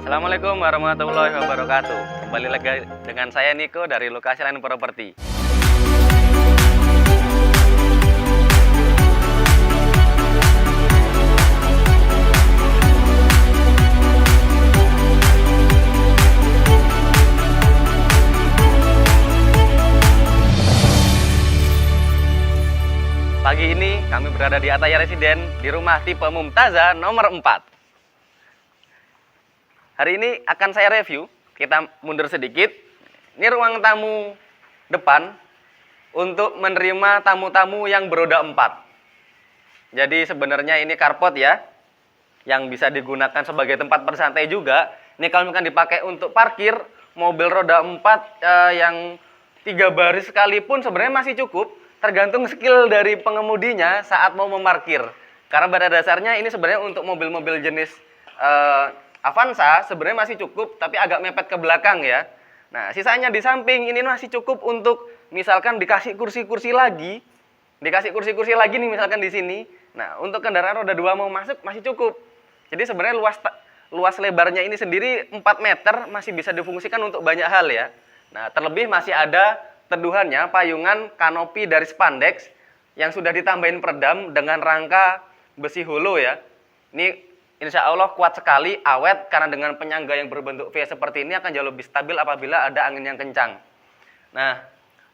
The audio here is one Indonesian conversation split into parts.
Assalamualaikum warahmatullahi wabarakatuh. Kembali lagi dengan saya Niko dari Lokasi Lain Properti. Pagi ini kami berada di Ataya Residen di rumah tipe Mumtaza nomor 4. Hari ini akan saya review, kita mundur sedikit. Ini ruang tamu depan untuk menerima tamu-tamu yang beroda 4. Jadi sebenarnya ini carport ya, yang bisa digunakan sebagai tempat bersantai juga. Ini kalau misalkan dipakai untuk parkir mobil roda 4 yang 3 baris sekalipun sebenarnya masih cukup, tergantung skill dari pengemudinya saat mau memarkir. Karena pada dasarnya ini sebenarnya untuk mobil-mobil jenis Avanza sebenarnya masih cukup, tapi agak mepet ke belakang ya. Nah, sisanya di samping ini masih cukup untuk misalkan dikasih kursi-kursi lagi. Dikasih kursi-kursi lagi nih misalkan di sini. Nah, untuk kendaraan roda 2 mau masuk masih cukup. Jadi sebenarnya luas lebarnya ini sendiri 4 meter masih bisa difungsikan untuk banyak hal ya. Nah, terlebih masih ada teduhannya, payungan kanopi dari spandex yang sudah ditambahin peredam dengan rangka besi holo ya. Ini insya Allah kuat sekali, awet, karena dengan penyangga yang berbentuk V seperti ini akan jauh lebih stabil apabila ada angin yang kencang. Nah,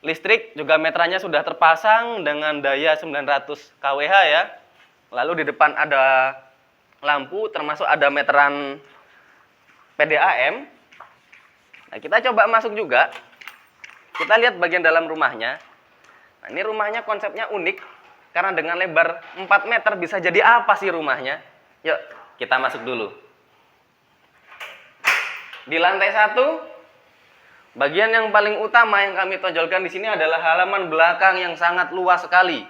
listrik juga meterannya sudah terpasang dengan daya 900 kWh ya. Lalu di depan ada lampu, termasuk ada meteran PDAM. Nah, kita coba masuk juga. Kita lihat bagian dalam rumahnya. Nah, ini rumahnya konsepnya unik, karena dengan lebar 4 meter bisa jadi apa sih rumahnya? Yuk, kita masuk dulu. Di lantai 1, bagian yang paling utama yang kami tonjolkan di sini adalah halaman belakang yang sangat luas sekali.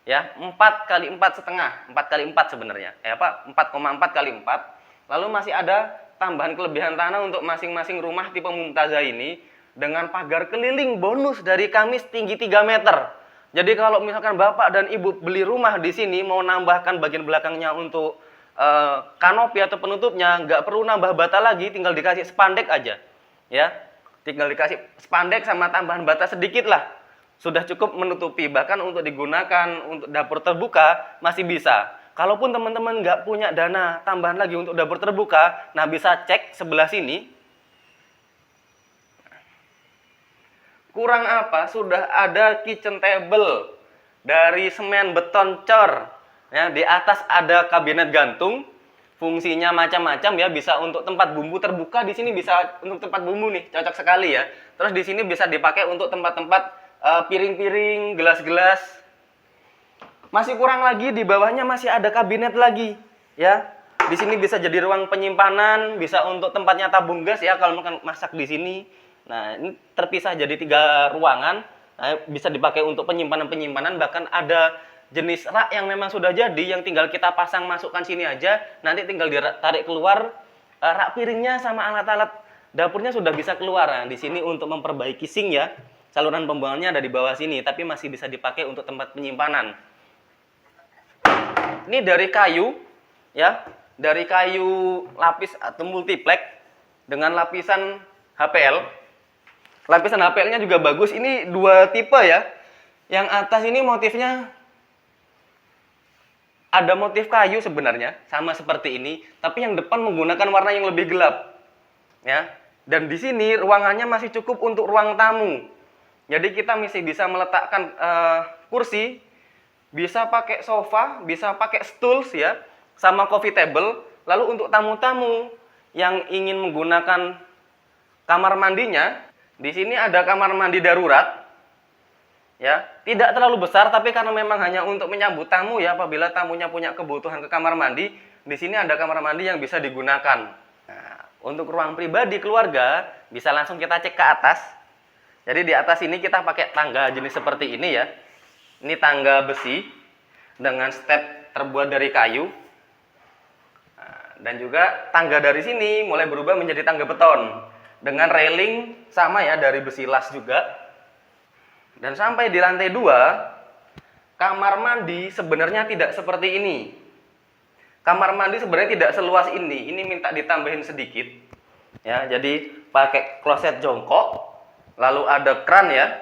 Ya, 4 kali 4 setengah, 4 kali 4 sebenarnya. 4,4 kali 4. Lalu masih ada tambahan kelebihan tanah untuk masing-masing rumah tipe Mumtaza ini dengan pagar keliling bonus dari kami setinggi 3 meter. Jadi kalau misalkan Bapak dan Ibu beli rumah di sini mau nambahkan bagian belakangnya untuk kanopi atau penutupnya, nggak perlu nambah bata lagi, tinggal dikasih spandek aja ya, tinggal dikasih spandek sama tambahan bata sedikit lah, sudah cukup menutupi. Bahkan untuk digunakan untuk dapur terbuka masih bisa. Kalaupun teman-teman nggak punya dana tambahan lagi untuk dapur terbuka, nah bisa cek sebelah sini. Kurang apa, sudah ada kitchen table dari semen beton cor. Ya, di atas ada kabinet gantung, fungsinya macam-macam ya, bisa untuk tempat bumbu terbuka, di sini bisa untuk tempat bumbu nih, cocok sekali ya. Terus di sini bisa dipakai untuk tempat-tempat piring-piring, gelas-gelas. Masih kurang lagi, di bawahnya masih ada kabinet lagi ya. Di sini bisa jadi ruang penyimpanan, bisa untuk tempatnya tabung gas ya kalau makan masak di sini. Nah, ini terpisah jadi 3 ruangan. Nah, bisa dipakai untuk penyimpanan-penyimpanan, bahkan ada jenis rak yang memang sudah jadi, yang tinggal kita pasang masukkan sini aja, nanti tinggal ditarik keluar, rak piringnya sama alat-alat dapurnya sudah bisa keluar. Nah, di sini untuk memperbaiki sink ya, saluran pembuangannya ada di bawah sini, tapi masih bisa dipakai untuk tempat penyimpanan. Ini dari kayu ya, dari kayu lapis atau multiplex dengan lapisan HPL. Lapisan HPL-nya juga bagus. Ini 2 tipe ya. Yang atas ini motifnya ada motif kayu sebenarnya, sama seperti ini, tapi yang depan menggunakan warna yang lebih gelap. Ya. Dan di sini ruangannya masih cukup untuk ruang tamu. Jadi kita masih bisa meletakkan kursi, bisa pakai sofa, bisa pakai stools ya, sama coffee table. Lalu untuk tamu-tamu yang ingin menggunakan kamar mandinya, di sini ada kamar mandi darurat. Ya, tidak terlalu besar, tapi karena memang hanya untuk menyambut tamu ya, apabila tamunya punya kebutuhan ke kamar mandi, di sini ada kamar mandi yang bisa digunakan. Nah, untuk ruang pribadi keluarga bisa langsung kita cek ke atas. Jadi di atas ini kita pakai tangga jenis seperti ini ya. Ini tangga besi dengan step terbuat dari kayu. Nah, dan juga tangga dari sini mulai berubah menjadi tangga beton dengan railing sama ya, dari besi las juga. Dan sampai di lantai 2, kamar mandi sebenarnya tidak seperti ini. Kamar mandi sebenarnya tidak seluas ini minta ditambahin sedikit. Ya, jadi pakai kloset jongkok, lalu ada kran ya.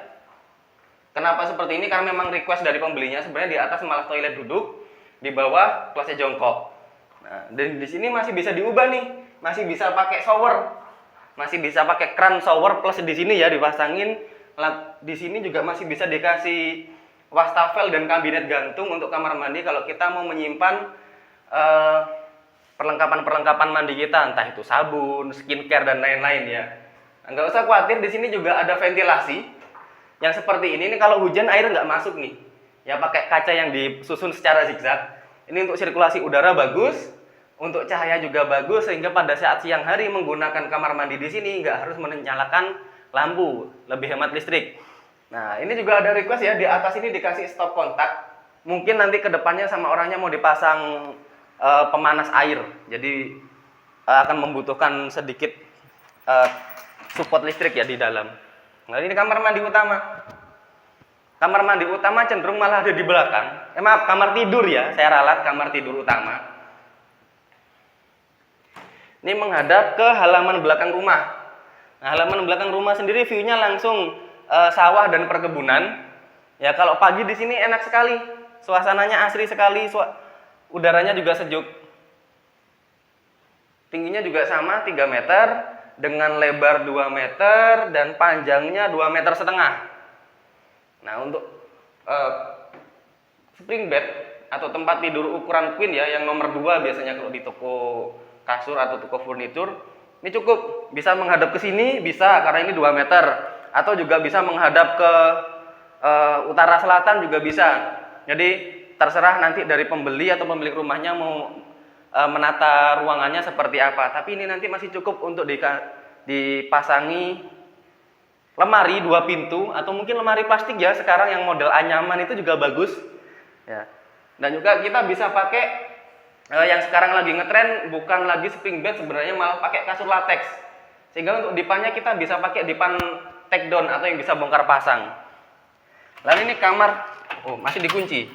Kenapa seperti ini? Karena memang request dari pembelinya sebenarnya di atas malah toilet duduk, di bawah kloset jongkok. Nah, dan di sini masih bisa diubah nih, masih bisa pakai shower, masih bisa pakai kran shower plus di sini ya dipasangin. Di sini juga masih bisa dikasih wastafel dan kabinet gantung untuk kamar mandi kalau kita mau menyimpan perlengkapan-perlengkapan mandi kita, entah itu sabun, skincare dan lain-lain ya. Nggak usah khawatir, di sini juga ada ventilasi yang seperti ini. Ini kalau hujan air nggak masuk nih. Ya pakai kaca yang disusun secara zigzag. Ini untuk sirkulasi udara bagus, untuk cahaya juga bagus, sehingga pada saat siang hari menggunakan kamar mandi di sini nggak harus menyalakan lampu, lebih hemat listrik. Nah, ini juga ada request ya, di atas ini dikasih stop kontak. Mungkin nanti kedepannya sama orangnya mau dipasang pemanas air, jadi akan membutuhkan sedikit support listrik ya di dalam. Nah, ini kamar mandi utama. Kamar mandi utama cenderung malah ada di belakang. Maaf, kamar tidur ya, saya ralat kamar tidur utama. Ini menghadap ke halaman belakang rumah. Nah, halaman belakang rumah sendiri view-nya langsung sawah dan perkebunan. Ya, kalau pagi di sini enak sekali, suasananya asri sekali. Udaranya juga sejuk. Tingginya juga sama 3 meter dengan lebar 2 meter dan panjangnya 2,5 meter. Nah, untuk spring bed atau tempat tidur ukuran queen ya, yang nomor 2 biasanya kalau di toko kasur atau toko furnitur, ini cukup bisa menghadap ke sini, bisa karena ini 2 meter, atau juga bisa menghadap ke utara selatan juga bisa. Jadi terserah nanti dari pembeli atau pemilik rumahnya mau menata ruangannya seperti apa. Tapi ini nanti masih cukup untuk dipasangi lemari 2 pintu atau mungkin lemari plastik ya, sekarang yang model anyaman itu juga bagus ya. Dan juga kita bisa pakai yang sekarang lagi ngetren, bukan lagi spring bed sebenarnya, malah pakai kasur latex. Sehingga untuk dipannya kita bisa pakai dipan take down atau yang bisa bongkar pasang. Lalu ini kamar, masih dikunci.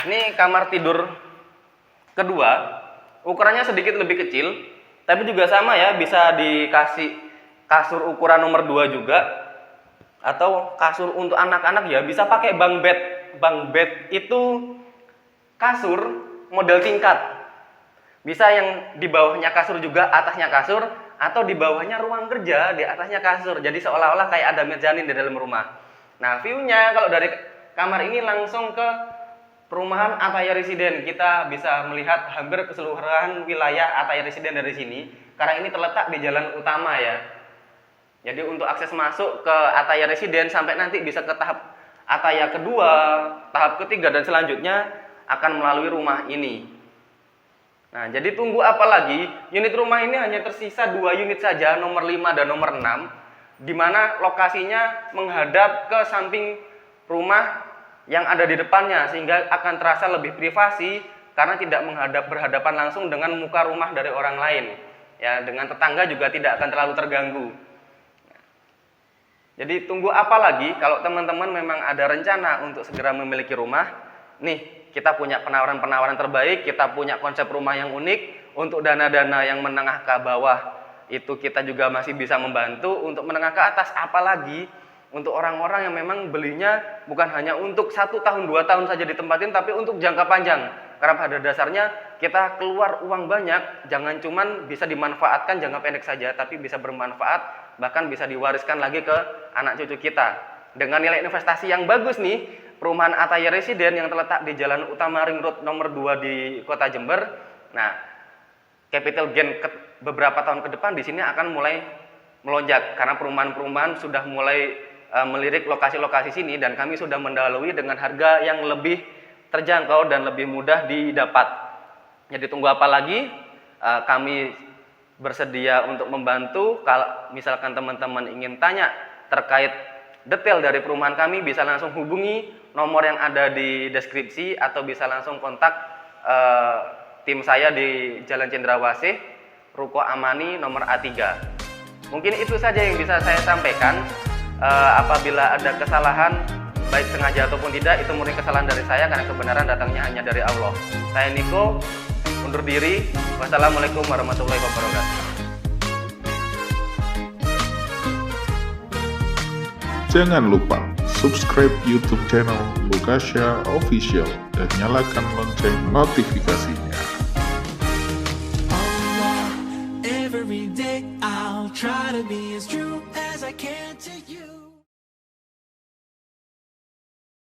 Ini kamar tidur kedua, ukurannya sedikit lebih kecil, tapi juga sama ya, bisa dikasih kasur ukuran nomor 2 juga, atau kasur untuk anak-anak ya, bisa pakai bunk bed. Bunk bed itu kasur model tingkat, bisa yang di bawahnya kasur juga, atasnya kasur, atau di bawahnya ruang kerja, di atasnya kasur, jadi seolah-olah kayak ada mezanin di dalam rumah. Nah, view-nya kalau dari kamar ini langsung ke perumahan Ataya Residen. Kita bisa melihat hampir keseluruhan wilayah Ataya Residen dari sini, karena ini terletak di jalan utama ya. Jadi untuk akses masuk ke Ataya Residen sampai nanti bisa ke tahap Ataya kedua, tahap ketiga dan selanjutnya akan melalui rumah ini. Nah, jadi tunggu apa lagi? Unit rumah ini hanya tersisa 2 unit saja, nomor 5 dan nomor 6, di mana lokasinya menghadap ke samping rumah yang ada di depannya, sehingga akan terasa lebih privasi karena tidak berhadapan langsung dengan muka rumah dari orang lain. Ya, dengan tetangga juga tidak akan terlalu terganggu. Jadi tunggu apa lagi? Kalau teman-teman memang ada rencana untuk segera memiliki rumah, nih kita punya penawaran-penawaran terbaik, kita punya konsep rumah yang unik. Untuk dana-dana yang menengah ke bawah itu kita juga masih bisa membantu. Untuk menengah ke atas apalagi untuk orang-orang yang memang belinya bukan hanya untuk 1 tahun 2 tahun saja ditempatin, tapi untuk jangka panjang. Karena pada dasarnya kita keluar uang banyak, jangan cuman bisa dimanfaatkan jangka pendek saja, tapi bisa bermanfaat, bahkan bisa diwariskan lagi ke anak cucu kita. Dengan nilai investasi yang bagus nih, perumahan Ataya Residen yang terletak di Jalan Utama Ring Road nomor 2 di Kota Jember. Nah, capital gain beberapa tahun ke depan di sini akan mulai melonjak karena perumahan-perumahan sudah mulai melirik lokasi-lokasi sini, dan kami sudah mendahului dengan harga yang lebih terjangkau dan lebih mudah didapat. Jadi tunggu apa lagi? Kami bersedia untuk membantu. Kalau misalkan teman-teman ingin tanya terkait detail dari perumahan kami, bisa langsung hubungi nomor yang ada di deskripsi atau bisa langsung kontak tim saya di Jalan Cendrawasih, Ruko Amani nomor A3. Mungkin itu saja yang bisa saya sampaikan. Apabila ada kesalahan baik sengaja ataupun tidak, itu murni kesalahan dari saya karena kebenaran datangnya hanya dari Allah. Saya Niko, undur diri. Wassalamualaikum warahmatullahi wabarakatuh. Jangan lupa subscribe YouTube channel Lukasya Official dan nyalakan lonceng notifikasinya. Every day I'll try to be as true as I can to you.